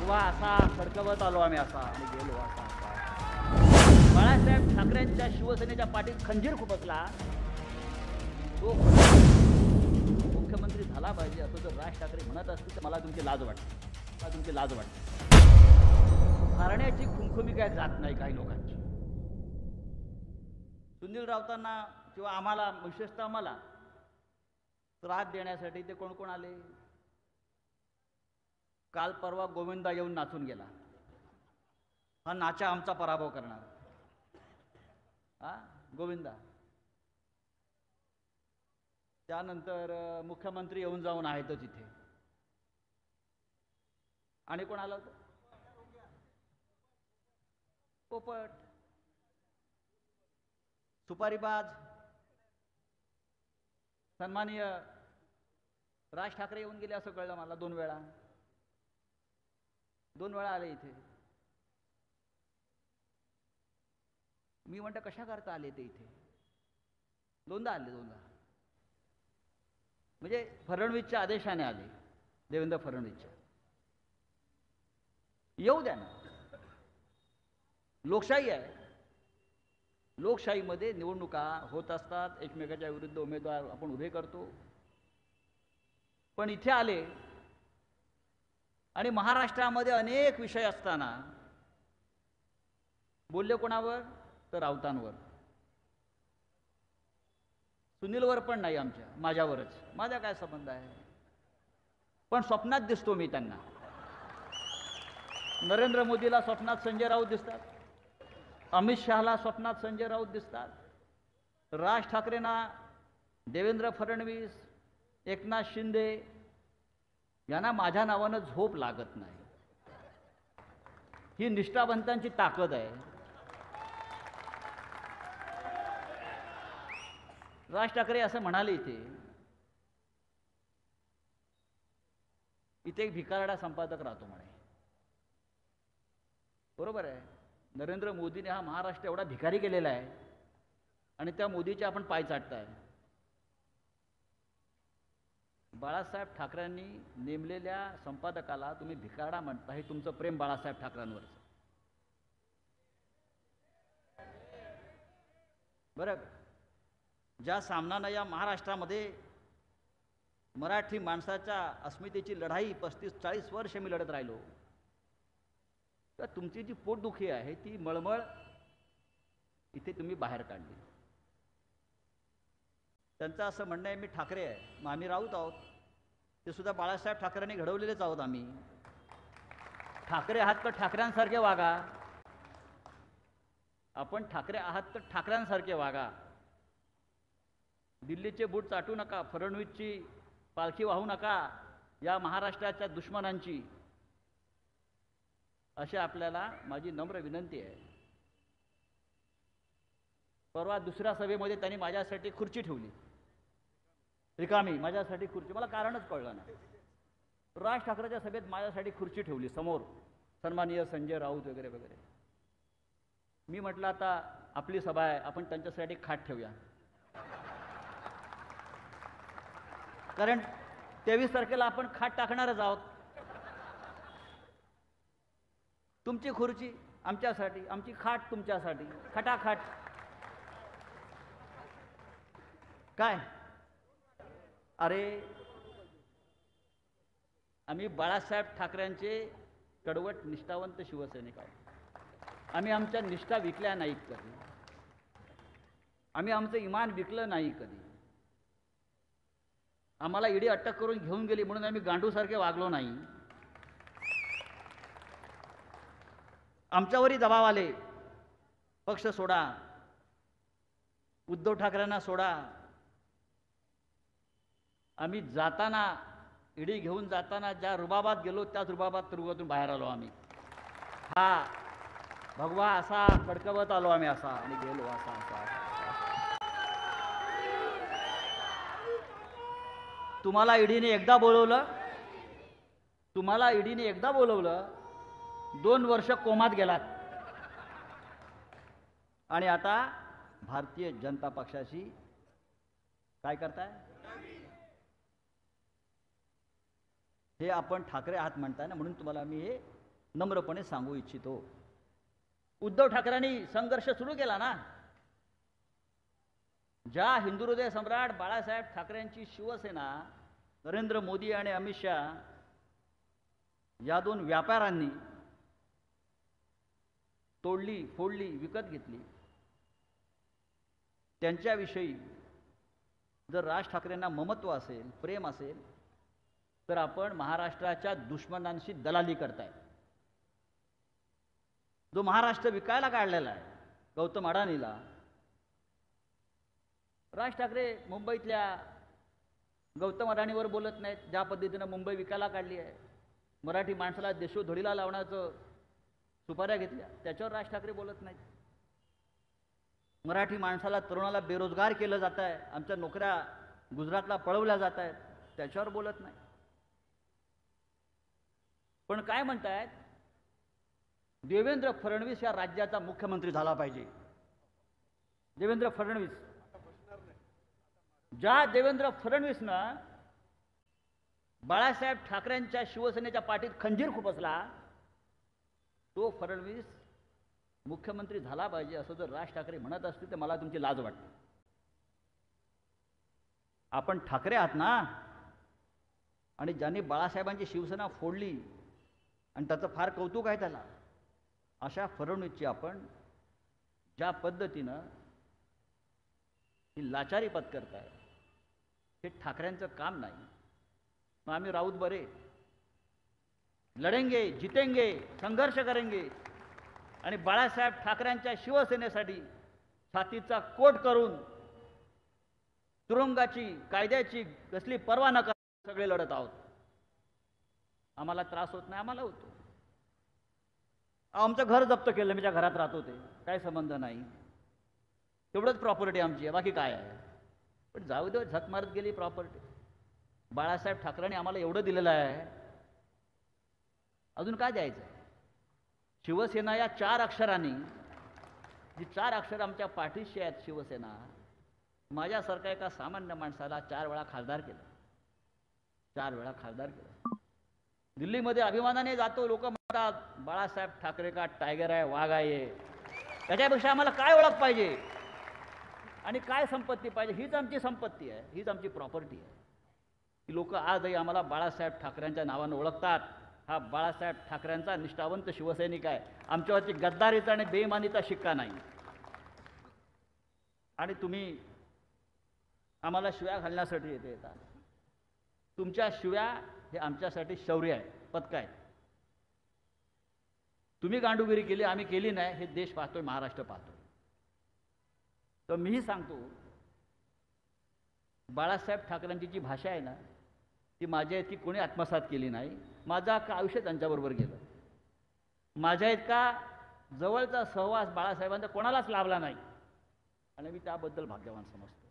भगवा असा फडकवत आलो आम्ही असा आणि गेलो असा बाळासाहेब ठाकरेंच्या शिवसेनेच्या पाठीत खंजीर खुपसला तो मुख्यमंत्री झाला पाहिजे असं जर राज ठाकरे म्हणत असतील तर मला तुमची लाज वाटते. मला तुमची लाज वाटते. हरण्याची खुमखुमी काय जात नाही काही लोकांची. सुनील राऊतांना किंवा आम्हाला विशेषतः आम्हाला त्रास देण्यासाठी ते कोण कोण आले. काल परवा गोविंदा येऊन नाचून गेला. हा नाचा आमचा पराभव करणार. हा गोविंदा. त्यानंतर मुख्यमंत्री येऊन जाऊन आहेतच इथे. आणि कोण आलं होतं. पोपट सुपारीबाज सन्माननीय राज ठाकरे येऊन गेले असं कळलं मला. 2 वेळा आले इथे. मी म्हणतो कशा करता आले ते इथे. 2दा आले. म्हणजे फडणवीसच्या आदेशाने आले. देवेंद्र फडणवीसच्या. येऊ द्या ना. लोकशाही आहे. लोकशाहीमध्ये निवडणुका होत असतात. एकमेकाच्या विरुद्ध उमेदवार आपण उभे करतो. पण इथे आले आणि महाराष्ट्रामध्ये अनेक विषय असताना बोलले कोणावर तर राऊतांवर. सुनीलवर पण नाही. माझ्यावरच. माझा काय संबंध आहे. पण स्वप्नात दिसतो मी त्यांना. नरेंद्र मोदीला स्वप्नात संजय राऊत दिसतात. अमित शहाला स्वप्नात संजय राऊत दिसतात. राज ठाकरेंना देवेंद्र फडणवीस, एकनाथ शिंदे यांना माझ्या नावानं झोप लागत नाही. ही निष्ठावंतांची ताकद आहे. राज ठाकरे असं म्हणाले इथे एक भिकारडा संपादक राहतो म्हणे. बरोबर आहे. नरेंद्र मोदीने हा महाराष्ट्र एवढा भिकारी केलेला आहे आणि त्या मोदीचे आपण पाय चाटताय. बाळासाहेब ठाकरेंनी नेमलेल्या संपादकाला तुम्ही भिकारडा म्हणता. हे तुमचं प्रेम बाळासाहेब ठाकरेंवर. बरं. ज्या सामन्यानं या महाराष्ट्रामध्ये मराठी माणसाच्या अस्मितेची लढाई 35-40 वर्ष मी लढत राहिलो. तर तुमची जी पोटदुखी आहे ती मळमळ इथे तुम्ही बाहेर काढली. त्यांचं असं म्हणणं आहे मी ठाकरे आहे. मग आम्ही राऊत आहोत. ते सुद्धा बाळासाहेब ठाकरेंनी घडवलेलेच आहोत आम्ही. ठाकरे आहात तर ठाकऱ्यांसारखे वागा. आपण ठाकरे आहात तर ठाकऱ्यांसारखे वागा. दिल्लीचे बूट चाटू नका. फडणवीसची पालखी वाहू नका या महाराष्ट्राच्या दुश्मनांची. अशी आपल्याला माझी नम्र विनंती आहे. परवा दुसऱ्या सभेमध्ये त्यांनी माझ्यासाठी खुर्ची ठेवली रिकामी. माझ्यासाठी खुर्ची. मला कारणच कळलं नाही. राज ठाकरेच्या सभेत माझ्यासाठी खुर्ची ठेवली समोर. सन्माननीय संजय राऊत वगैरे वगैरे. मी म्हटलं आता आपली सभा आहे आपण त्यांच्यासाठी खाट ठेवूया. कारण 23 तारखेला आपण खाट टाकणारच आहोत. तुमची खुर्ची आमच्यासाठी, आमची खाट तुमच्यासाठी. खटाखट. काय अरे आम्ही बाळासाहेब ठाकरेंचे कडवट निष्ठावंत शिवसैनिक आहोत. आम्ही आमच्या निष्ठा विकल्या नाहीत कधी. आम्ही आमचं इमान विकलं नाही कधी. आम्हाला ईडी अटक करून घेऊन गेली म्हणून आम्ही गांडूसारखे वागलो नाही. आमच्यावरही दबाव आले. पक्ष सोडा. उद्धव ठाकरेंना सोडा. आम्ही जाताना ईडी घेऊन जाताना ज्या रुबाबात गेलो त्याच रुबाबातून बाहेर आलो आम्ही. हा भगवा असा फडकवत आलो आम्ही असा आणि गेलो असा असा. तुम्हाला ईडीने एकदा बोलवलं. 2 वर्ष कोमात गेलात आणि आता भारतीय जनता पक्षाशी काय करताय. हे आपण ठाकरे आहात म्हणताय ना. म्हणून तुम्हाला मी हे नम्रपणे सांगू इच्छितो. उद्धव ठाकरेंनी संघर्ष सुरू केला ना. ज्या हिंदुहृदय सम्राट बाळासाहेब ठाकरेंची शिवसेना नरेंद्र मोदी आणि अमित शहा या दोन व्यापाऱ्यांनी तोडली, फोडली, विकत घेतली, त्यांच्याविषयी जर राज ठाकरेंना ममत्व असेल, प्रेम असेल, तर आपण महाराष्ट्राच्या दुश्मनांशी दलाली करताय. जो महाराष्ट्र विकायला काढलेला आहे गौतम अडाणीला, राज ठाकरे मुंबईतल्या गौतम अडाणीवर बोलत नाहीत. ज्या पद्धतीनं मुंबई विकायला काढली आहे, मराठी माणसाला देशोधडीला लावण्याचं सुपाऱ्या घेतल्या, त्याच्यावर राज ठाकरे बोलत नाहीत. मराठी माणसाला, तरुणाला बेरोजगार केलं जात आहे, आमच्या नोकऱ्या गुजरातला पळवल्या जात आहेत, त्याच्यावर बोलत नाही. पण काय म्हणतायत, देवेंद्र फडणवीस या राज्याचा मुख्यमंत्री झाला पाहिजे. देवेंद्र फडणवीस, ज्या देवेंद्र फडणवीसनं बाळासाहेब ठाकरेंच्या शिवसेनेच्या पाठीत खंजीर खुपसला, तो फडणवीस मुख्यमंत्री झाला पाहिजे असं जर राज ठाकरे म्हणत असतील तर मला तुमची लाज वाटते. आपण ठाकरे आहात ना, आणि ज्यांनी बाळासाहेबांची शिवसेना फोडली आणि त्याचं फार कौतुक आहे त्याला, अशा फडणवीसची आपण ज्या पद्धतीनं ही लाचारी पत्करताय, हे ठाकरेंचं काम नाही. मग आम्ही राऊत बरे, लढेंगे, जितेंगे, संघर्ष करेंगे आणि बाळासाहेब ठाकरेंच्या शिवसेनेसाठी छातीचा कोट करून तुरुंगाची, कायद्याची कसली पर्वा न करता सगळे लढत आहोत. आम्हाला त्रास होत नाही, आम्हाला होतो. आमचं घर जप्त केलं, मी ज्या घरात राहत होते, काय संबंध नाही, तेवढंच प्रॉपर्टी आमची आहे, बाकी काय आहे. पण जाऊ दे, झक मारत गेली प्रॉपर्टी. बाळासाहेब ठाकरेंनी आम्हाला एवढं दिलेलं आहे, अजून काय द्यायचं. शिवसेना या 4 अक्षरांनी, जी 4 अक्षर आमच्या पाठीशी आहेत, शिवसेना, माझ्यासारखा एका सामान्य माणसाला 4 वेळा खासदार केलं, 4 वेळा खासदार केलं. दिल्लीमध्ये अभिमानाने जातो, लोक म्हणतात बाळासाहेब ठाकरे का टायगर आहे, वाघ आहे. त्याच्यापेक्षा आम्हाला काय ओळख पाहिजे आणि काय संपत्ती पाहिजे? हीच आमची संपत्ती आहे, हीच आमची प्रॉपर्टी आहे. की लोक आजही आम्हाला बाळासाहेब ठाकरेंच्या नावानं ओळखतात. हा बाळासाहेब ठाकरेंचा निष्ठावंत शिवसैनिक आहे, आमच्यावरती गद्दारीचा आणि बेईमानीचा शिक्का नाही. आणि तुम्ही आम्हाला शिव्या घालण्यासाठी येतात. तुमच्या शिव्या हे आमच्यासाठी शौर्य आहे, पदक आहे. तुम्ही गांडूगिरी केली, आम्ही केली नाही, हे देश पाहतोय, महाराष्ट्र पाहतोय. तर मीही सांगतो, बाळासाहेब ठाकरेंची जी भाषा आहे ना, ती माझ्या इतकी कोणी आत्मसात केली नाही. माझं अख्खं आयुष्य त्यांच्याबरोबर गेलं. माझ्या इतका जवळचा सहवास बाळासाहेबांचा कोणालाच लाभला नाही, आणि मी त्याबद्दल भाग्यवान समजतो.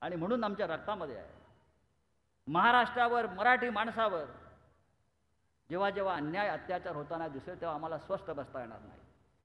आणि म्हणून आमच्या रक्तामध्ये आहे, महाराष्ट्रावर, मराठी माणसावर जेव्हा जेव्हा अन्याय, अत्याचार होताना दिसेल, तेव्हा आम्हाला स्वस्थ बसता येणार नाही.